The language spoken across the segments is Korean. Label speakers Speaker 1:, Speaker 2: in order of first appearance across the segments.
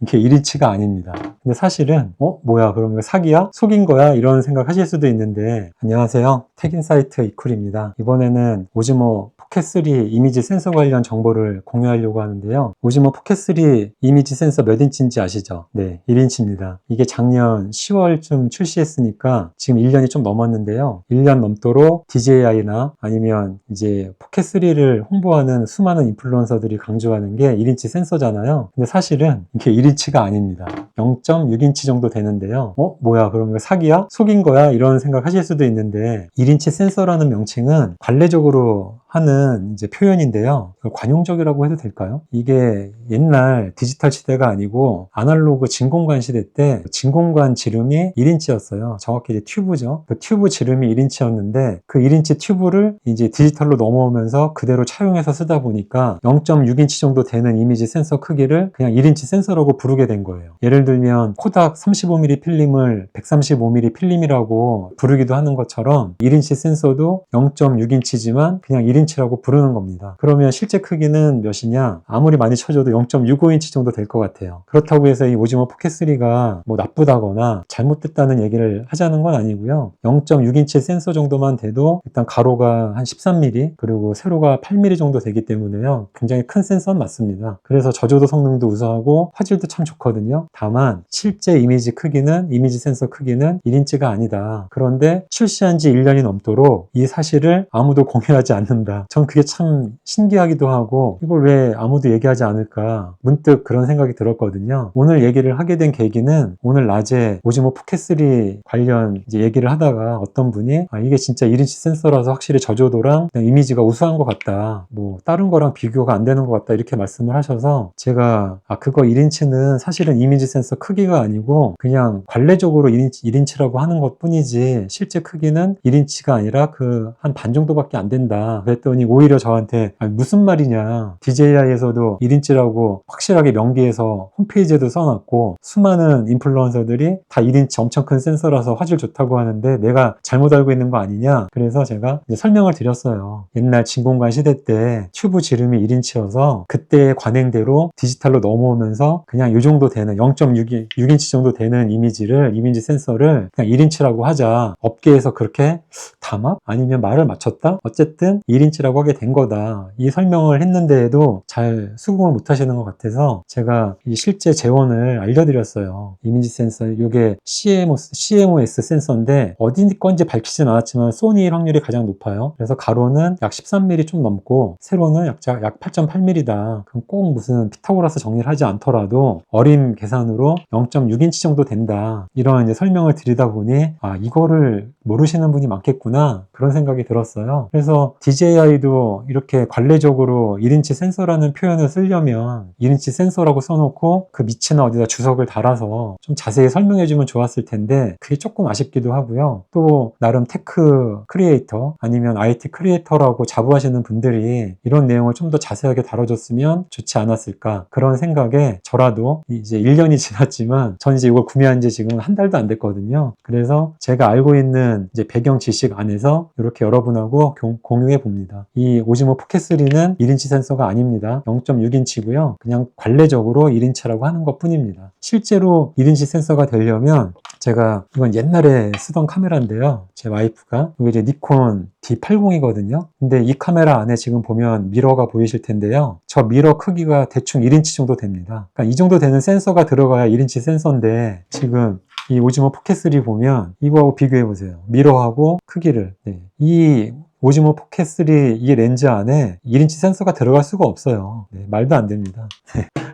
Speaker 1: 이게 1인치가 아닙니다. 근데 사실은 뭐야 그럼 이거 사기야? 속인 거야? 이런 생각 하실 수도 있는데, 안녕하세요, 텍인 사이트 이쿨입니다. 이번에는 오즈모 포켓3 이미지 센서 관련 정보를 공유하려고 하는데요. 오즈모 포켓3 이미지 센서 몇 인치인지 아시죠? 네, 1인치입니다. 이게 작년 10월쯤 출시했으니까 지금 1년이 좀 넘었는데요. 1년 넘도록 DJI나 아니면 이제 포켓3를 홍보하는 수많은 인플루언서들이 강조하는 게 1인치 센서잖아요. 근데 사실은 이게 1인치가 아닙니다. 0.6인치 정도 되는데요. 뭐야 그럼 이거 사기야? 속인 거야? 이런 생각 하실 수도 있는데, 1인치 센서라는 명칭은 관례적으로 하는 이제 표현인데요. 관용적이라고 해도 될까요? 이게 옛날 디지털 시대가 아니고 아날로그 진공관 시대 때 진공관 지름이 1인치였어요. 정확히 이제 튜브죠. 그 튜브 지름이 1인치였는데 그 1인치 튜브를 이제 디지털로 넘어오면서 그대로 차용해서 쓰다 보니까 0.6인치 정도 되는 이미지 센서 크기를 그냥 1인치 센서라고 부르게 된 거예요. 예를 들면 코닥 35mm 필름을 135mm 필름이라고 부르기도 하는 것처럼 1인치 센서도 0.6인치지만 그냥 1인치라고 부르는 겁니다. 그러면 실제 크기는 몇이냐? 아무리 많이 쳐줘도 0.65인치 정도 될 것 같아요. 그렇다고 해서 이 오즈모 포켓3가 뭐 나쁘다거나 잘못됐다는 얘기를 하자는 건 아니고요. 0.6인치 센서 정도만 돼도 일단 가로가 한 13mm 그리고 세로가 8mm 정도 되기 때문에요. 굉장히 큰 센서는 맞습니다. 그래서 저조도 성능도 우수하고 화질도 참 좋거든요. 다만 실제 이미지 크기는, 이미지 센서 크기는 1인치가 아니다. 그런데 출시한 지 1년이 넘도록 이 사실을 아무도 공유하지 않는다. 전 그게 참 신기하기도 하고 이걸 왜 아무도 얘기하지 않을까 문득 그런 생각이 들었거든요. 오늘 얘기를 하게 된 계기는 오늘 낮에 오즈모 포켓3 관련 이제 얘기를 하다가 어떤 분이 이게 진짜 1인치 센서라서 확실히 저조도랑 이미지가 우수한 것 같다. 뭐 다른 거랑 비교가 안 되는 것 같다. 이렇게 말씀을 하셔서 제가 그거 1인치는 사실은 이미지 센서 크기가 아니고 그냥 관례적으로 1인치라고 하는 것 뿐이지 실제 크기는 1인치가 아니라 그 한 반 정도밖에 안 된다. 그랬더니 오히려 저한테 무슨 말이냐, DJI에서도 1인치라고 확실하게 명기해서 홈페이지에도 써놨고 수많은 인플루언서들이 다 1인치 엄청 큰 센서라서 화질 좋다고 하는데 내가 잘못 알고 있는 거 아니냐. 그래서 제가 이제 설명을 드렸어요. 옛날 진공관 시대 때 튜브 지름이 1인치여서 그때의 관행대로 디지털로 넘어오면서 그냥 이 정도 되는 0.6인치 정도 되는 이미지 센서를 그냥 1인치라고 하자. 업계에서 그렇게 담합? 아니면 말을 맞췄다? 어쨌든 1인치라고 하게 된 거다. 이 설명을 했는데도 잘 수긍을 못 하시는 것 같아서 제가 이 실제 재원을 알려드렸어요. 이미지 센서, 이게 CMOS 센서인데 어디 건지 밝히진 않았지만 소니일 확률이 가장 높아요. 그래서 가로는 약 13mm 좀 넘고 세로는 약 8.8mm다. 그럼 꼭 무슨 피타고라스 정리를 하지 않더라도 어림 계산으로 0.6인치 정도 된다. 이런 이제 설명을 드리다 보니 이거를 모르시는 분이 많겠구나 그런 생각이 들었어요. 그래서 DJI도 이렇게 관례적으로 1인치 센서라는 표현을 쓰려면 1인치 센서라고 써놓고 그 밑이나 어디다 주석을 달아서 좀 자세히 설명해주면 좋았을 텐데 그게 조금 아쉽기도 하고요. 또 나름 테크 크리에이터 아니면 IT 크리에이터라고 자부하시는 분들이 이런 내용을 좀 더 자세하게 다뤄줬으면 좋지 않았을까 그런 생각에 저라도 이제 1년이 지났지만 전 이제 이걸 구매한 지 지금 한 달도 안 됐거든요. 그래서 제가 알고 있는 이제 배경 지식 안에서 이렇게 여러분하고 공유해 봅니다. 이 오즈모 포켓3는 1인치 센서가 아닙니다. 0.6인치고요. 그냥 관례적으로 1인치라고 하는 것 뿐입니다. 실제로 1인치 센서가 되려면 제가 이건 옛날에 쓰던 카메라인데요. 제 와이프가 이게 이제 니콘 D80이거든요. 근데 이 카메라 안에 지금 보면 미러가 보이실 텐데요. 저 미러 크기가 대충 1인치 정도 됩니다. 그러니까 이 정도 되는 센서가 들어가야 1인치 센서인데 지금 이 오즈모 포켓3 보면 이거하고 비교해 보세요. 미러하고 크기를. 이 오즈모 포켓3 이 렌즈 안에 1인치 센서가 들어갈 수가 없어요. 말도 안 됩니다.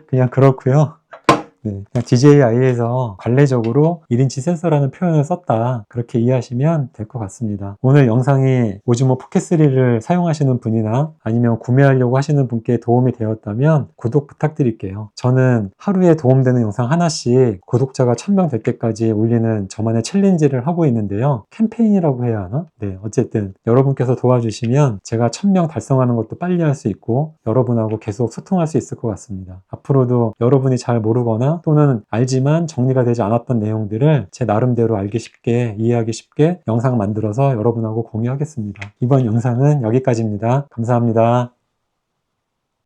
Speaker 1: 그냥 그렇고요. 그냥 DJI에서 관례적으로 1인치 센서라는 표현을 썼다. 그렇게 이해하시면 될 것 같습니다. 오늘 영상이 오즈모 포켓3를 사용하시는 분이나 아니면 구매하려고 하시는 분께 도움이 되었다면 구독 부탁드릴게요. 저는 하루에 도움되는 영상 하나씩 구독자가 1000명 될 때까지 올리는 저만의 챌린지를 하고 있는데요. 캠페인이라고 해야 하나? 어쨌든 여러분께서 도와주시면 제가 1000명 달성하는 것도 빨리 할 수 있고 여러분하고 계속 소통할 수 있을 것 같습니다. 앞으로도 여러분이 잘 모르거나 또는 알지만 정리가 되지 않았던 내용들을 제 나름대로 알기 쉽게 이해하기 쉽게 영상 만들어서 여러분하고 공유하겠습니다. 이번 영상은 여기까지입니다. 감사합니다.